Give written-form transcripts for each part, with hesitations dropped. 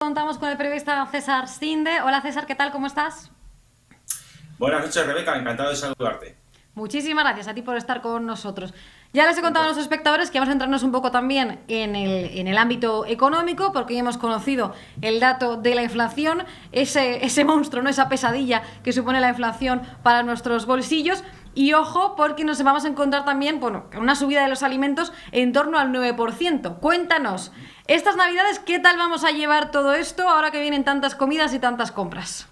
Contamos con el periodista César Sinde. Hola César, ¿qué tal? ¿Cómo estás? Buenas noches, Rebeca, encantado de saludarte. Muchísimas gracias a ti por estar con nosotros. Ya les he Un contado a placer. nuestros espectadores que vamos a entrarnos un poco también en el ámbito económico, porque ya hemos conocido el dato de la inflación, ese monstruo, ¿no? Esa pesadilla que supone la inflación para nuestros bolsillos. Y ojo, porque nos vamos a encontrar también, bueno, una subida de los alimentos en torno al 9%. Cuéntanos, estas navidades, ¿qué tal vamos a llevar todo esto ahora que vienen tantas comidas y tantas compras?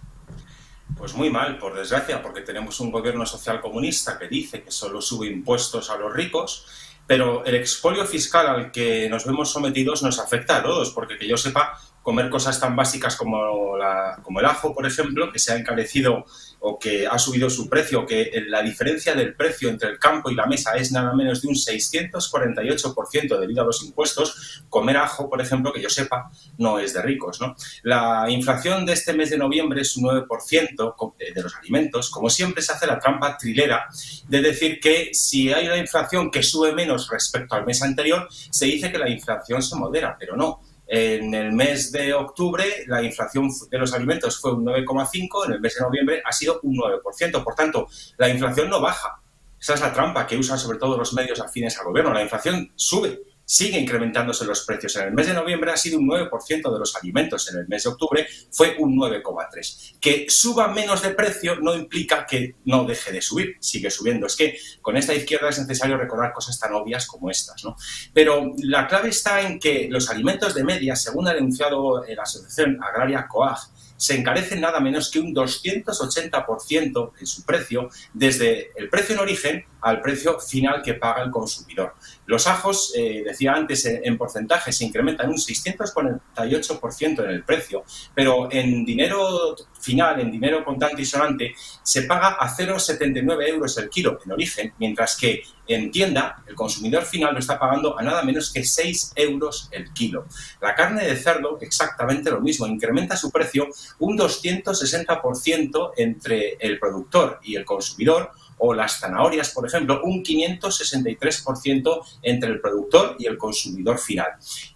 Pues muy mal, por desgracia, porque tenemos un gobierno socialcomunista que dice que solo sube impuestos a los ricos, pero el expolio fiscal al que nos vemos sometidos nos afecta a todos, porque que yo sepa, comer cosas tan básicas como el ajo, por ejemplo, que se ha encarecido o que ha subido su precio, que la diferencia del precio entre el campo y la mesa es nada menos de un 648% debido a los impuestos, comer ajo, por ejemplo, que yo sepa, no es de ricos, ¿no? La inflación de este mes de noviembre es un 9% de los alimentos. Como siempre, se hace la trampa trilera de decir que si hay una inflación que sube menos respecto al mes anterior, se dice que la inflación se modera, pero no. En el mes de octubre la inflación de los alimentos fue un 9,5%, en el mes de noviembre ha sido un 9%. Por tanto, la inflación no baja. Esa es la trampa que usan sobre todo los medios afines al gobierno. La inflación sube, sigue incrementándose los precios. En el mes de noviembre ha sido un 9% de los alimentos, en el mes de octubre fue un 9,3%. Que suba menos de precio no implica que no deje de subir, sigue subiendo. Es que con esta izquierda es necesario recordar cosas tan obvias como estas, ¿no? Pero la clave está en que los alimentos de media, según ha denunciado la Asociación Agraria COAG, se encarecen nada menos que un 280% en su precio, desde el precio en origen al precio final que paga el consumidor. Los ajos, decía antes, en porcentaje se incrementan un 648% en el precio, pero en dinero final, en dinero contante y sonante, se paga a 0,79 euros el kilo en origen, mientras que en tienda el consumidor final lo está pagando a nada menos que 6 euros el kilo. La carne de cerdo, exactamente lo mismo, incrementa su precio un 260% entre el productor y el consumidor, o las zanahorias, por ejemplo, un 563% entre el productor y el consumidor final.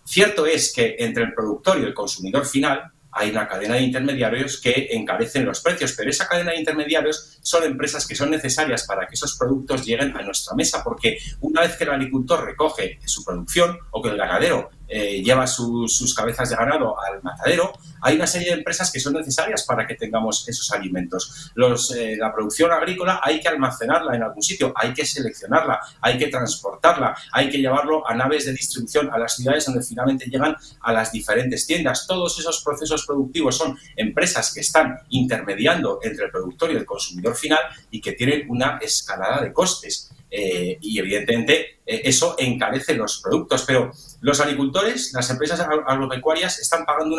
Cierto es que entre el productor y el consumidor final hay una cadena de intermediarios que encarecen los precios, pero esa cadena de intermediarios son empresas que son necesarias para que esos productos lleguen a nuestra mesa, porque una vez que el agricultor recoge su producción o que el ganadero lleva sus cabezas de ganado al matadero, hay una serie de empresas que son necesarias para que tengamos esos alimentos. La producción agrícola hay que almacenarla en algún sitio, hay que seleccionarla, hay que transportarla, hay que llevarlo a naves de distribución a las ciudades donde finalmente llegan a las diferentes tiendas. Todos esos procesos productivos son empresas que están intermediando entre el productor y el consumidor final y que tienen una escalada de costes. Y evidentemente eso encarece los productos, pero los agricultores, las empresas agropecuarias están pagando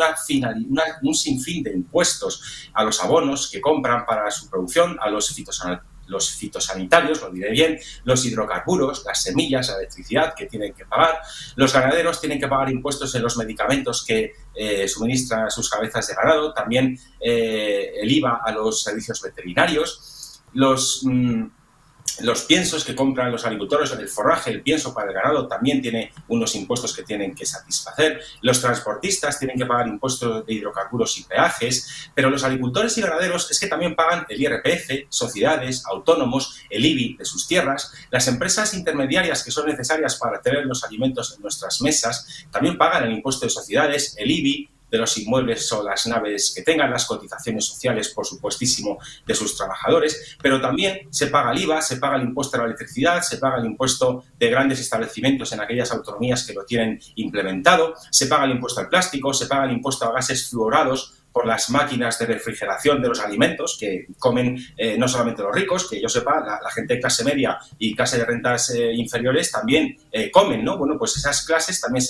un sinfín de impuestos a los abonos que compran para su producción, a los fitosanitarios, lo diré bien, los hidrocarburos, las semillas, la electricidad que tienen que pagar. Los ganaderos tienen que pagar impuestos en los medicamentos que suministran a sus cabezas de ganado, también el IVA a los servicios veterinarios, los piensos que compran los agricultores, el forraje, el pienso para el ganado también tiene unos impuestos que tienen que satisfacer. Los transportistas tienen que pagar impuestos de hidrocarburos y peajes, pero los agricultores y ganaderos es que también pagan el IRPF, sociedades, autónomos, el IBI de sus tierras. Las empresas intermediarias que son necesarias para tener los alimentos en nuestras mesas también pagan el impuesto de sociedades, el IBI de los inmuebles o las naves que tengan, las cotizaciones sociales, por supuestísimo, de sus trabajadores, pero también se paga el IVA, se paga el impuesto a la electricidad, se paga el impuesto de grandes establecimientos en aquellas autonomías que lo tienen implementado, se paga el impuesto al plástico, se paga el impuesto a gases fluorados por las máquinas de refrigeración de los alimentos que comen no solamente los ricos, que yo sepa, la gente de clase media y clase de rentas inferiores también comen, ¿no? Bueno, pues esas clases también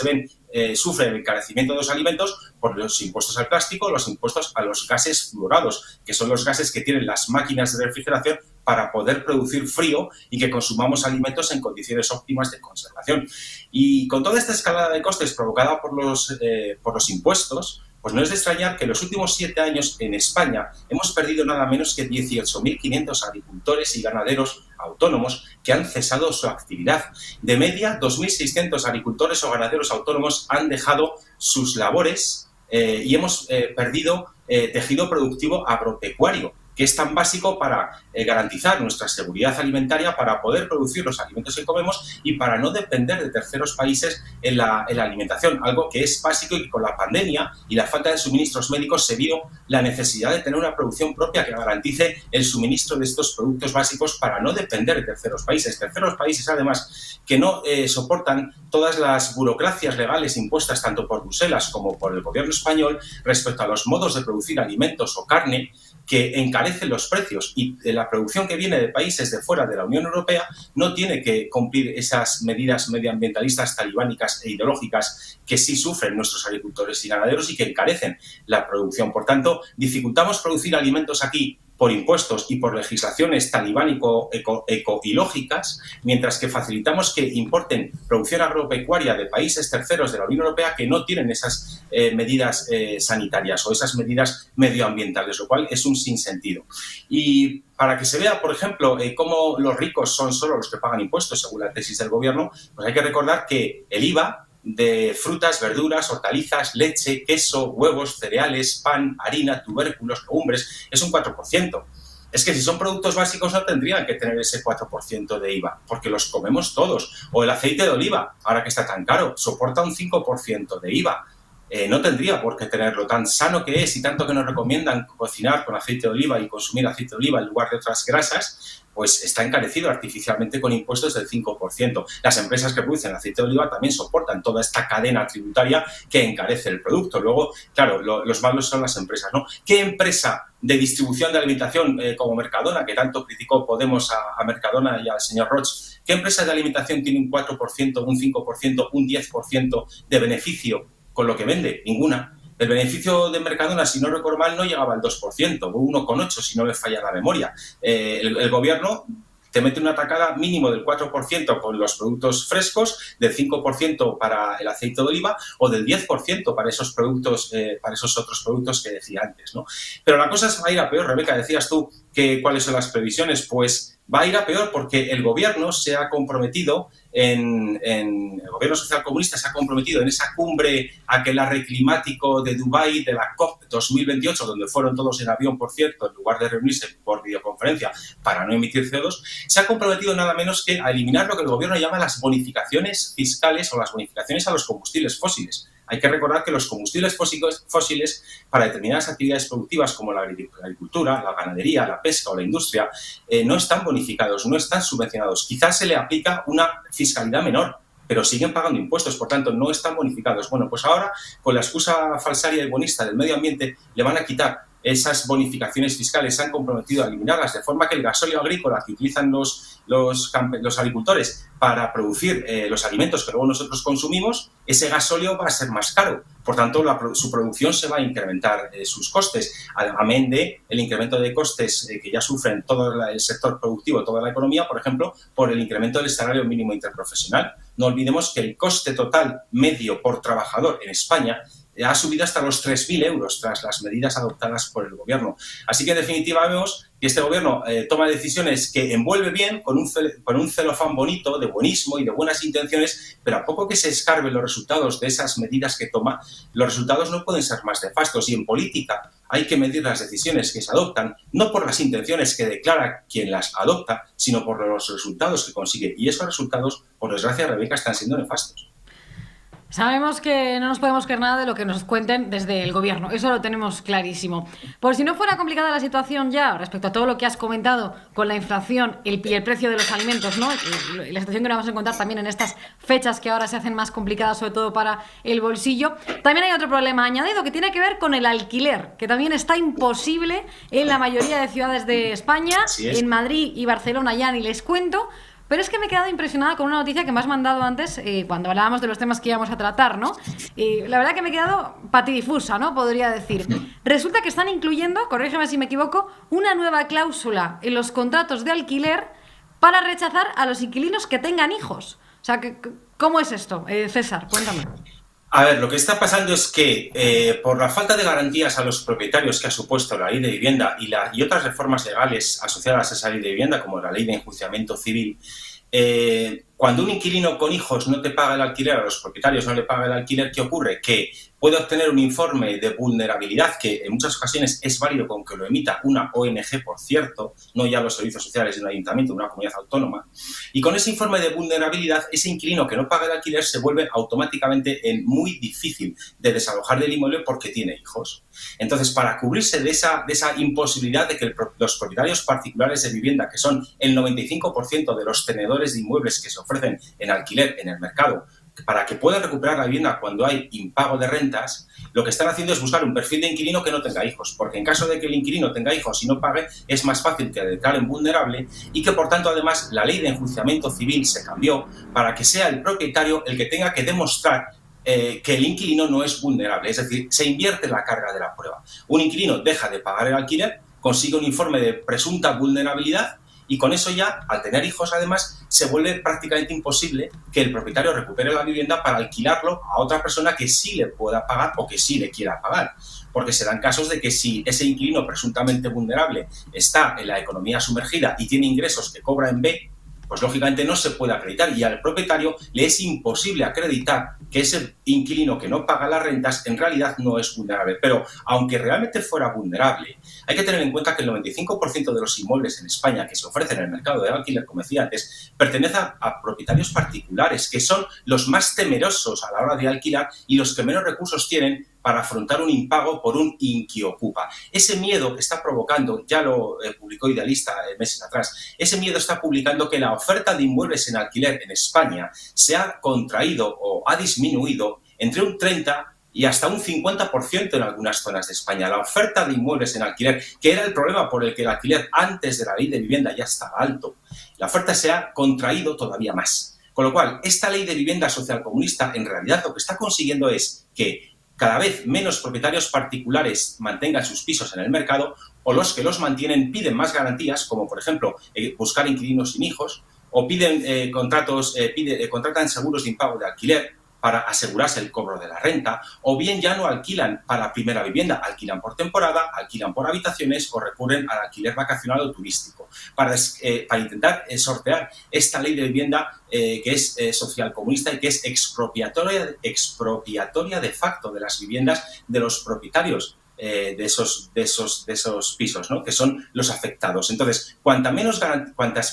sufren el encarecimiento de los alimentos por los impuestos al plástico, los impuestos a los gases fluorados, que son los gases que tienen las máquinas de refrigeración para poder producir frío y que consumamos alimentos en condiciones óptimas de conservación. Y con toda esta escalada de costes provocada por los impuestos, pues no es de extrañar que en los últimos 7 años en España hemos perdido nada menos que 18.500 agricultores y ganaderos autónomos que han cesado su actividad. De media, 2.600 agricultores o ganaderos autónomos han dejado sus labores y hemos perdido tejido productivo agropecuario, que es tan básico para garantizar nuestra seguridad alimentaria, para poder producir los alimentos que comemos y para no depender de terceros países en la alimentación, algo que es básico y que con la pandemia y la falta de suministros médicos se vio la necesidad de tener una producción propia que garantice el suministro de estos productos básicos para no depender de terceros países, además que no soportan todas las burocracias legales impuestas tanto por Bruselas como por el gobierno español respecto a los modos de producir alimentos o carne, que encarecen los precios, y la producción que viene de países de fuera de la Unión Europea no tiene que cumplir esas medidas medioambientalistas talibánicas e ideológicas que sí sufren nuestros agricultores y ganaderos y que encarecen la producción. Por tanto, dificultamos producir alimentos aquí por impuestos y por legislaciones talibánico-eco-ilógicas, mientras que facilitamos que importen producción agropecuaria de países terceros de la Unión Europea que no tienen esas medidas sanitarias o esas medidas medioambientales, lo cual es un sinsentido. Y para que se vea, por ejemplo, cómo los ricos son solo los que pagan impuestos, según la tesis del gobierno, pues hay que recordar que el IVA de frutas, verduras, hortalizas, leche, queso, huevos, cereales, pan, harina, tubérculos, legumbres, es un 4%. Es que si son productos básicos no tendrían que tener ese 4% de IVA, porque los comemos todos. O el aceite de oliva, ahora que está tan caro, soporta un 5% de IVA. No tendría por qué tenerlo, tan sano que es y tanto que nos recomiendan cocinar con aceite de oliva y consumir aceite de oliva en lugar de otras grasas, pues está encarecido artificialmente con impuestos del 5%. Las empresas que producen aceite de oliva también soportan toda esta cadena tributaria que encarece el producto. Luego, claro, los malos son las empresas, ¿no? ¿Qué empresa de distribución de alimentación como Mercadona, que tanto criticó Podemos a Mercadona y al señor Roig, qué empresa de alimentación tiene un 4%, un 5%, un 10% de beneficio con lo que vende? Ninguna. El beneficio de Mercadona, si no recuerdo mal, no llegaba al 2%, o 1,8% si no me falla la memoria. El gobierno te mete una tacada mínimo del 4% con los productos frescos, del 5% para el aceite de oliva o del 10% para esos productos, para esos otros productos que decía antes, ¿no? Pero la cosa se va a ir a peor, Rebeca. Decías tú que cuáles son las previsiones. Pues va a ir a peor porque el gobierno se ha comprometido el gobierno social comunista se ha comprometido en esa cumbre aquelarre climático de Dubái, de la COP 2028, donde fueron todos en avión, por cierto, en lugar de reunirse por videoconferencia para no emitir CO2, se ha comprometido nada menos que a eliminar lo que el gobierno llama las bonificaciones fiscales o las bonificaciones a los combustibles fósiles. Hay que recordar que los combustibles fósiles para determinadas actividades productivas como la agricultura, la ganadería, la pesca o la industria no están bonificados, no están subvencionados. Quizás se le aplica una fiscalidad menor, pero siguen pagando impuestos, por tanto no están bonificados. Bueno, pues ahora con la excusa falsaria y bonista del medio ambiente le van a quitar esas bonificaciones fiscales, se han comprometido a eliminarlas, de forma que el gasóleo agrícola que utilizan los agricultores para producir los alimentos que luego nosotros consumimos, ese gasóleo va a ser más caro. Por tanto, su producción se va a incrementar sus costes, amén de el incremento de costes que ya sufren todo el sector productivo, toda la economía, por ejemplo, por el incremento del salario mínimo interprofesional. No olvidemos que el coste total medio por trabajador en España ha subido hasta los 3.000 euros tras las medidas adoptadas por el gobierno. Así que, en definitiva, vemos que este gobierno toma decisiones que envuelve bien con un celofán bonito, de buenismo y de buenas intenciones, pero a poco que se escarben los resultados de esas medidas que toma, los resultados no pueden ser más nefastos. Y en política hay que medir las decisiones que se adoptan, no por las intenciones que declara quien las adopta, sino por los resultados que consigue. Y esos resultados, por desgracia, Rebeca, están siendo nefastos. Sabemos que no nos podemos creer nada de lo que nos cuenten desde el gobierno, eso lo tenemos clarísimo. Por si no fuera complicada la situación ya, respecto a todo lo que has comentado con la inflación y el precio de los alimentos, ¿no? Y la situación que nos vamos a encontrar también en estas fechas que ahora se hacen más complicadas, sobre todo para el bolsillo, también hay otro problema añadido que tiene que ver con el alquiler, que también está imposible en la mayoría de ciudades de España, en Madrid y Barcelona ya ni les cuento. Pero es que me he quedado impresionada con una noticia que me has mandado antes cuando hablábamos de los temas que íbamos a tratar, ¿no? La verdad que me he quedado patidifusa, ¿no? Podría decir. Resulta que están incluyendo, corrígeme si me equivoco, una nueva cláusula en los contratos de alquiler para rechazar a los inquilinos que tengan hijos. O sea, ¿cómo es esto? César, cuéntame. A ver, lo que está pasando es que por la falta de garantías a los propietarios que ha supuesto la ley de vivienda y otras reformas legales asociadas a esa ley de vivienda, como la ley de enjuiciamiento civil, cuando un inquilino con hijos no te paga el alquiler, a los propietarios no le paga el alquiler, ¿qué ocurre? Que puede obtener un informe de vulnerabilidad que en muchas ocasiones es válido con que lo emita una ONG, por cierto, no ya los servicios sociales de un ayuntamiento, de una comunidad autónoma, y con ese informe de vulnerabilidad, ese inquilino que no paga el alquiler se vuelve automáticamente muy difícil de desalojar del inmueble porque tiene hijos. Entonces, para cubrirse de esa imposibilidad de que los propietarios particulares de vivienda, que son el 95% de los tenedores de inmuebles que se ofrecen en alquiler en el mercado, para que puedan recuperar la vivienda cuando hay impago de rentas, lo que están haciendo es buscar un perfil de inquilino que no tenga hijos, porque en caso de que el inquilino tenga hijos y no pague, es más fácil que declaren vulnerable y que, por tanto, además, la ley de enjuiciamiento civil se cambió para que sea el propietario el que tenga que demostrar que el inquilino no es vulnerable, es decir, se invierte la carga de la prueba. Un inquilino deja de pagar el alquiler, consigue un informe de presunta vulnerabilidad y con eso ya, al tener hijos además, se vuelve prácticamente imposible que el propietario recupere la vivienda para alquilarlo a otra persona que sí le pueda pagar o que sí le quiera pagar. Porque se dan casos de que si ese inquilino presuntamente vulnerable está en la economía sumergida y tiene ingresos que cobra en B, pues lógicamente no se puede acreditar y al propietario le es imposible acreditar que ese inquilino que no paga las rentas en realidad no es vulnerable. Pero aunque realmente fuera vulnerable, hay que tener en cuenta que el 95% de los inmuebles en España que se ofrecen en el mercado del alquiler, como decía antes, pertenecen a propietarios particulares, que son los más temerosos a la hora de alquilar y los que menos recursos tienen para afrontar un impago por un inquiocupa. Ese miedo que está provocando, ya lo publicó Idealista meses atrás, ese miedo está publicando que la oferta de inmuebles en alquiler en España se ha contraído o ha disminuido entre un 30 y hasta un 50% en algunas zonas de España. La oferta de inmuebles en alquiler, que era el problema por el que el alquiler antes de la ley de vivienda ya estaba alto, la oferta se ha contraído todavía más. Con lo cual, esta ley de vivienda social comunista en realidad lo que está consiguiendo es que cada vez menos propietarios particulares mantengan sus pisos en el mercado o los que los mantienen piden más garantías, como por ejemplo buscar inquilinos sin hijos o piden contratan seguros de impago de alquiler para asegurarse el cobro de la renta, o bien ya no alquilan para primera vivienda, alquilan por temporada, alquilan por habitaciones o recurren al alquiler vacacional o turístico, para intentar sortear esta ley de vivienda que es social comunista y que es expropiatoria de facto de las viviendas de los propietarios de esos pisos, ¿no? Que son los afectados. Entonces, cuantas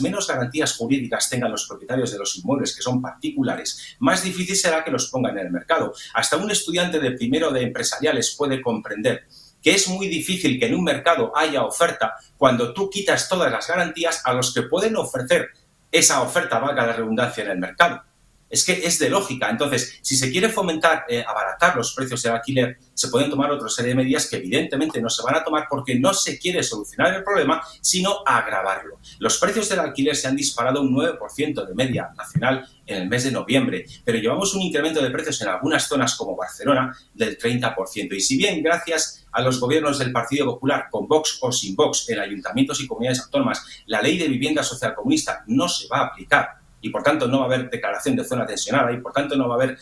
menos garantías jurídicas tengan los propietarios de los inmuebles, que son particulares, más difícil será que los pongan en el mercado. Hasta un estudiante de primero de empresariales puede comprender que es muy difícil que en un mercado haya oferta cuando tú quitas todas las garantías a los que pueden ofrecer esa oferta, valga la redundancia, en el mercado. Es que es de lógica. Entonces, si se quiere fomentar, abaratar los precios del alquiler, se pueden tomar otra serie de medidas que evidentemente no se van a tomar porque no se quiere solucionar el problema, sino agravarlo. Los precios del alquiler se han disparado un 9% de media nacional en el mes de noviembre, pero llevamos un incremento de precios en algunas zonas como Barcelona del 30%. Y si bien gracias a los gobiernos del Partido Popular, con Vox o sin Vox, en ayuntamientos y comunidades autónomas, la ley de vivienda social comunista no se va a aplicar, y por tanto no va a haber declaración de zona tensionada y por tanto no va a haber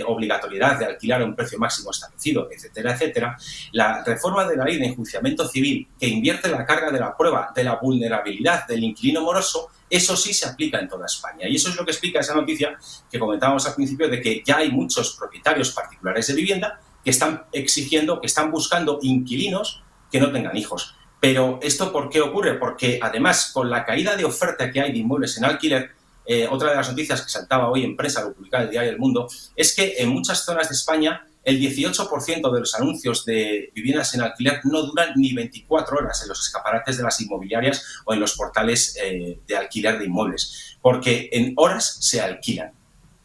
obligatoriedad de alquilar a un precio máximo establecido, etcétera, etcétera, la reforma de la ley de enjuiciamiento civil que invierte la carga de la prueba de la vulnerabilidad del inquilino moroso, eso sí se aplica en toda España. Y eso es lo que explica esa noticia que comentábamos al principio de que ya hay muchos propietarios particulares de vivienda que están exigiendo, que están buscando inquilinos que no tengan hijos. Pero ¿esto por qué ocurre? Porque además con la caída de oferta que hay de inmuebles en alquiler, otra de las noticias que saltaba hoy en prensa, lo publicaba el diario El Mundo, es que en muchas zonas de España el 18% de los anuncios de viviendas en alquiler no duran ni 24 horas en los escaparates de las inmobiliarias o en los portales de alquiler de inmuebles, porque en horas se alquilan.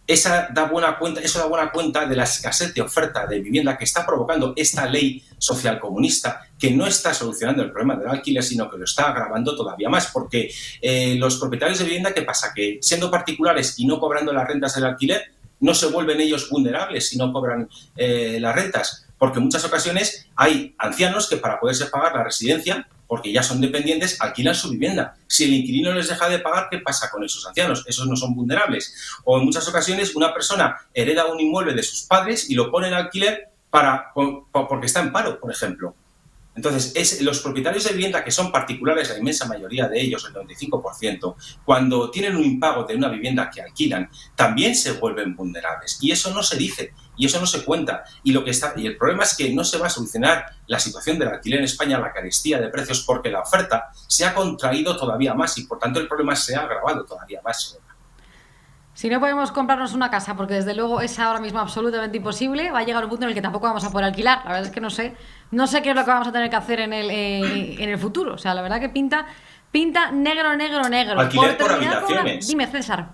Eso da buena cuenta de la escasez de oferta de vivienda que está provocando esta ley social comunista, que no está solucionando el problema del alquiler, sino que lo está agravando todavía más, porque los propietarios de vivienda, ¿qué pasa? Que siendo particulares y no cobrando las rentas del alquiler, no se vuelven ellos vulnerables si no cobran las rentas, porque en muchas ocasiones hay ancianos que para poderse pagar la residencia, porque ya son dependientes, alquilan su vivienda. Si el inquilino les deja de pagar, ¿qué pasa con esos ancianos? Esos no son vulnerables. O en muchas ocasiones una persona hereda un inmueble de sus padres y lo pone en alquiler porque está en paro, por ejemplo. Entonces, los propietarios de vivienda, que son particulares, la inmensa mayoría de ellos, el 95%, cuando tienen un impago de una vivienda que alquilan, también se vuelven vulnerables. Y eso no se dice, y eso no se cuenta. Y el problema es que no se va a solucionar la situación del alquiler en España, la carestía de precios, porque la oferta se ha contraído todavía más y, por tanto, el problema se ha agravado todavía más. Si no podemos comprarnos una casa, porque desde luego es ahora mismo absolutamente imposible, va a llegar un punto en el que tampoco vamos a poder alquilar. La verdad es que no sé qué es lo que vamos a tener que hacer en el futuro. O sea, la verdad que pinta negro, negro, negro. Alquiler por habitaciones. Dime, César.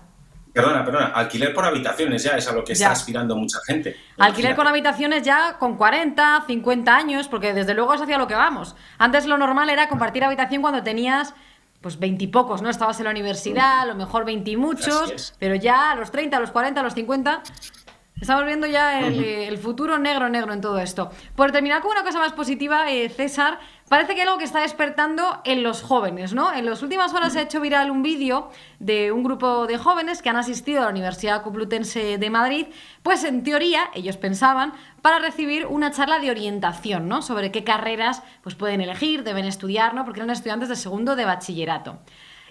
Perdona, alquiler por habitaciones ya es a lo que está aspirando mucha gente. Alquiler con habitaciones ya con 40, 50 años, porque desde luego es hacia lo que vamos. Antes lo normal era compartir habitación cuando tenías pues 20 y pocos, ¿no? Estabas en la universidad, a lo mejor 20 y muchos, pero ya a los 30, a los 40, a los 50... Estamos viendo ya el futuro negro en todo esto. Por terminar con una cosa más positiva, César, parece que algo que está despertando en los jóvenes, ¿no? En las últimas horas se ha hecho viral un vídeo de un grupo de jóvenes que han asistido a la Universidad Complutense de Madrid, pues en teoría, ellos pensaban, para recibir una charla de orientación, ¿no? Sobre qué carreras pues pueden elegir, deben estudiar, ¿no? Porque eran estudiantes de segundo de bachillerato.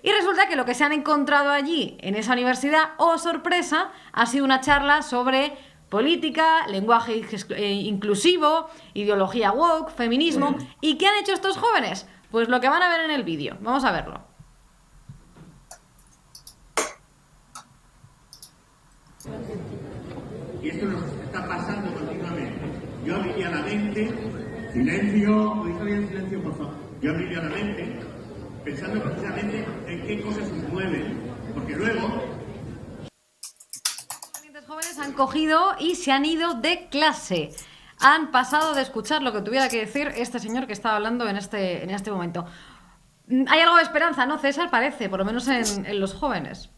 Y resulta que lo que se han encontrado allí, en esa universidad, ¡oh sorpresa!, ha sido una charla sobre política, lenguaje inclusivo, ideología woke, feminismo. ¿Y qué han hecho estos jóvenes? Pues lo que van a ver en el vídeo. Vamos a verlo. Y esto nos está pasando continuamente. Yo abriría la mente, silencio, ¿podéis abrir el silencio, por favor? Yo abriría la mente pensando precisamente en qué cosas nos mueven, porque luego... Los jóvenes han cogido y se han ido de clase. Han pasado de escuchar lo que tuviera que decir este señor que estaba hablando en este momento. Hay algo de esperanza, ¿no, César? Parece, por lo menos en los jóvenes.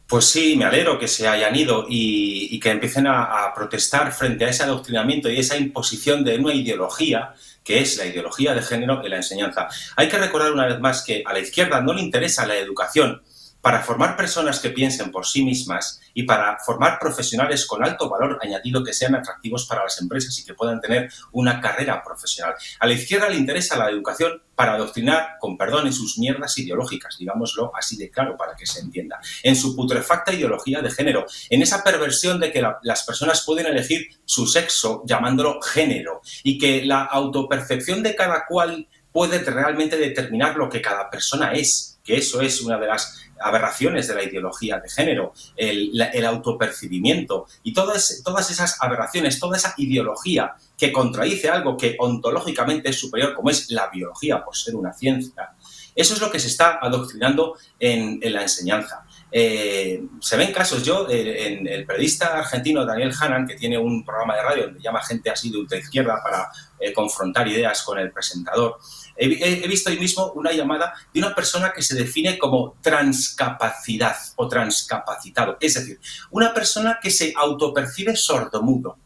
Pues sí, me alegro que se hayan ido y que empiecen a protestar frente a ese adoctrinamiento y esa imposición de una ideología, que es la ideología de género en la enseñanza. Hay que recordar una vez más que a la izquierda no le interesa la educación para formar personas que piensen por sí mismas y para formar profesionales con alto valor añadido que sean atractivos para las empresas y que puedan tener una carrera profesional. A la izquierda le interesa la educación para adoctrinar, con perdón, en sus mierdas ideológicas, digámoslo así de claro para que se entienda, en su putrefacta ideología de género, en esa perversión de que las personas pueden elegir su sexo llamándolo género y que la autopercepción de cada cual puede realmente determinar lo que cada persona es, que eso es una de las aberraciones de la ideología de género, el autopercibimiento y todas esas aberraciones, toda esa ideología que contradice algo que ontológicamente es superior, como es la biología por ser una ciencia. Eso es lo que se está adoctrinando en la enseñanza. Se ven casos, en el periodista argentino Daniel Hannan, que tiene un programa de radio donde llama gente así de ultraizquierda para confrontar ideas con el presentador, he visto hoy mismo una llamada de una persona que se define como transcapacidad o transcapacitado, es decir, una persona que se autopercibe sordomudo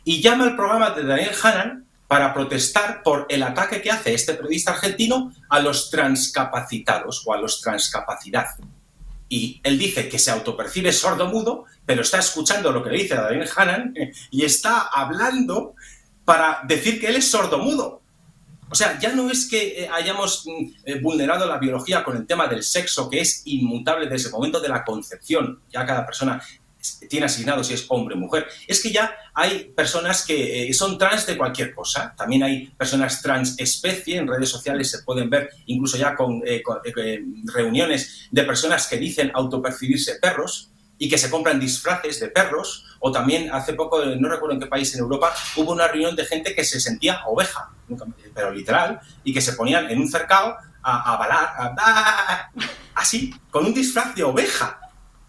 y llama al programa de Daniel Hannan para protestar por el ataque que hace este periodista argentino a los transcapacitados o a los transcapacidad. Y él dice que se autopercibe sordomudo, pero está escuchando lo que le dice Daniel Hannan y está hablando para decir que él es sordomudo. O sea, ya no es que hayamos vulnerado la biología con el tema del sexo, que es inmutable desde el momento de la concepción. Ya cada persona tiene asignado si es hombre o mujer. Es que ya hay personas que son trans de cualquier cosa. También hay personas trans especie. En redes sociales se pueden ver incluso ya con reuniones de personas que dicen autopercibirse perros y que se compran disfraces de perros. O también hace poco, no recuerdo en qué país en Europa, hubo una reunión de gente que se sentía oveja, pero literal, y que se ponían en un cercado a balar, así, con un disfraz de oveja.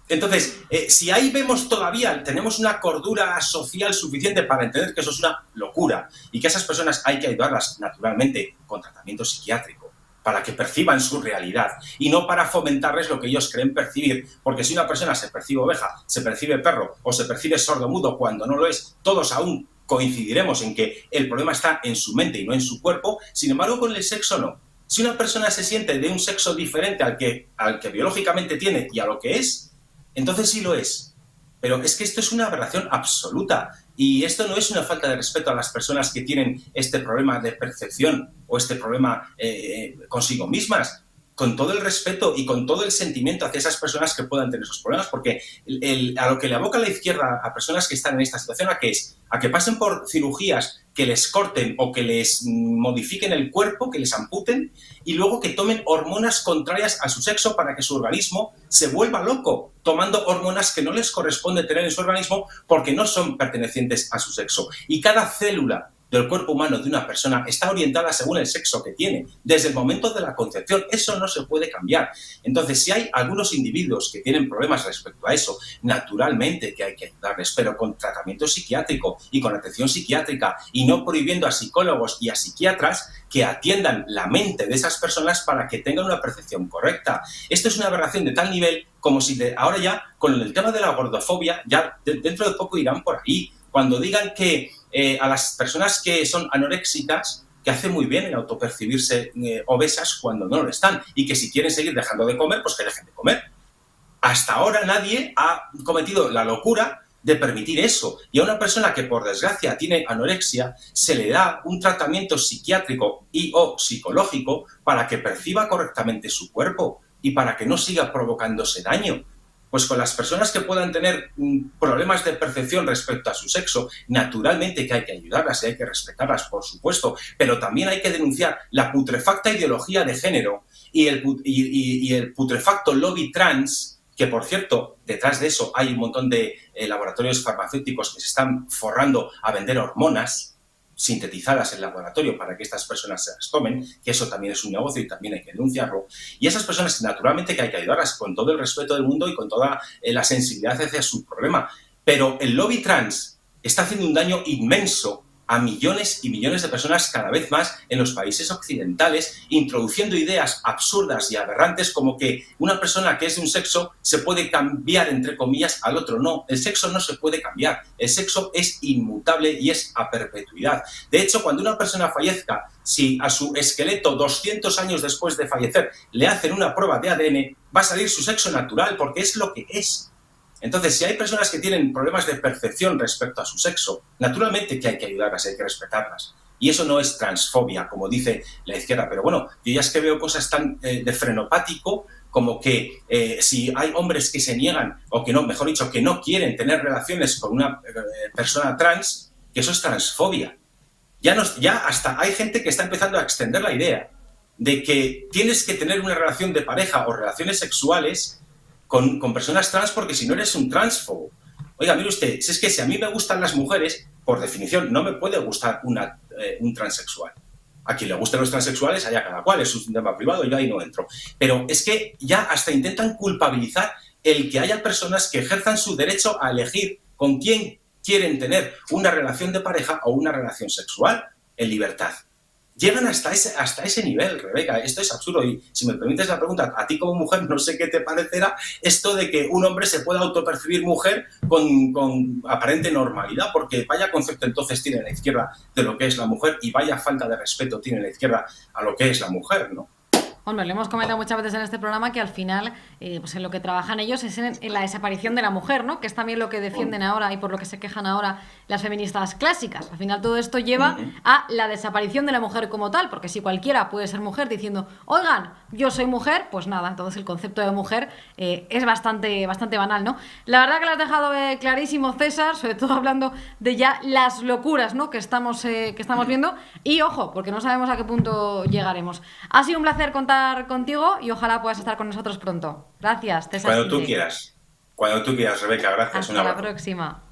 Entonces, si ahí vemos todavía, tenemos una cordura social suficiente para entender que eso es una locura y que a esas personas hay que ayudarlas naturalmente con tratamiento psiquiátrico para que perciban su realidad y no para fomentarles lo que ellos creen percibir, porque si una persona se percibe oveja, se percibe perro o se percibe sordomudo cuando no lo es, todos aún coincidiremos en que el problema está en su mente y no en su cuerpo. Sin embargo, con el sexo no. Si una persona se siente de un sexo diferente al que biológicamente tiene y a lo que es, entonces sí lo es. Pero es que esto es una aberración absoluta. Y esto no es una falta de respeto a las personas que tienen este problema de percepción o este problema consigo mismas, con todo el respeto y con todo el sentimiento hacia esas personas que puedan tener esos problemas, porque a lo que le aboca la izquierda a personas que están en esta situación, ¿a qué es? A que pasen por cirugías que les corten o que les modifiquen el cuerpo, que les amputen, y luego que tomen hormonas contrarias a su sexo para que su organismo se vuelva loco, tomando hormonas que no les corresponde tener en su organismo porque no son pertenecientes a su sexo. Y cada célula del cuerpo humano de una persona está orientada según el sexo que tiene, desde el momento de la concepción. Eso no se puede cambiar. Entonces, si hay algunos individuos que tienen problemas respecto a eso, naturalmente que hay que ayudarles, pero con tratamiento psiquiátrico y con atención psiquiátrica, y no prohibiendo a psicólogos y a psiquiatras que atiendan la mente de esas personas para que tengan una percepción correcta. Esto es una aberración de tal nivel como si ahora ya, con el tema de la gordofobia, ya dentro de poco irán por ahí. Cuando digan que a las personas que son anoréxicas, que hace muy bien en autopercibirse obesas cuando no lo están, y que si quieren seguir dejando de comer, pues que dejen de comer. Hasta ahora nadie ha cometido la locura de permitir eso. Y a una persona que, por desgracia, tiene anorexia, se le da un tratamiento psiquiátrico y o psicológico para que perciba correctamente su cuerpo y para que no siga provocándose daño. Pues con las personas que puedan tener problemas de percepción respecto a su sexo, naturalmente que hay que ayudarlas y hay que respetarlas, por supuesto, pero también hay que denunciar la putrefacta ideología de género y el putrefacto lobby trans, que, por cierto, detrás de eso hay un montón de laboratorios farmacéuticos que se están forrando a vender hormonas sintetizadas en laboratorio para que estas personas se las tomen, que eso también es un negocio y también hay que denunciarlo. Y esas personas, naturalmente que hay que ayudarlas con todo el respeto del mundo y con toda la sensibilidad hacia su problema. Pero el lobby trans está haciendo un daño inmenso a millones y millones de personas cada vez más en los países occidentales, introduciendo ideas absurdas y aberrantes como que una persona que es de un sexo se puede cambiar, entre comillas, al otro. No, el sexo no se puede cambiar. El sexo es inmutable y es a perpetuidad. De hecho, cuando una persona fallezca, si a su esqueleto 200 años después de fallecer le hacen una prueba de ADN, va a salir su sexo natural porque es lo que es. Entonces, si hay personas que tienen problemas de percepción respecto a su sexo, naturalmente que hay que ayudarlas, hay que respetarlas. Y eso no es transfobia, como dice la izquierda. Pero bueno, yo ya es que veo cosas tan de frenopático como que si hay hombres que se niegan, o que no, mejor dicho, que no quieren tener relaciones con una persona trans, que eso es transfobia. Ya hasta hay gente que está empezando a extender la idea de que tienes que tener una relación de pareja o relaciones sexuales con personas trans porque si no eres un transfobo. Oiga, mire usted, si es que si a mí me gustan las mujeres, por definición no me puede gustar un transexual. A quien le gusten los transexuales, allá cada cual, es un tema privado, yo ahí no entro. Pero es que ya hasta intentan culpabilizar el que haya personas que ejerzan su derecho a elegir con quién quieren tener una relación de pareja o una relación sexual en libertad. Llegan hasta ese nivel, Rebeca. Esto es absurdo. Y si me permites la pregunta, a ti como mujer, no sé qué te parecerá esto de que un hombre se pueda autopercibir mujer con aparente normalidad, porque vaya concepto entonces tiene la izquierda de lo que es la mujer y vaya falta de respeto tiene la izquierda a lo que es la mujer, ¿no? Bueno, le hemos comentado muchas veces en este programa que al final, pues en lo que trabajan ellos es en la desaparición de la mujer, ¿no? Que es también lo que defienden ahora y por lo que se quejan ahora las feministas clásicas. Al final todo esto lleva a la desaparición de la mujer como tal, porque si cualquiera puede ser mujer diciendo, oigan, yo soy mujer, pues nada, entonces el concepto de mujer es bastante banal, ¿no? La verdad que lo has dejado clarísimo, César, sobre todo hablando de ya las locuras, ¿no? que estamos viendo. Y ojo, porque no sabemos a qué punto llegaremos. Ha sido un placer contar contigo y ojalá puedas estar con nosotros pronto. Gracias, César. Cuando tú quieras, Rebeca, gracias. Hasta la próxima.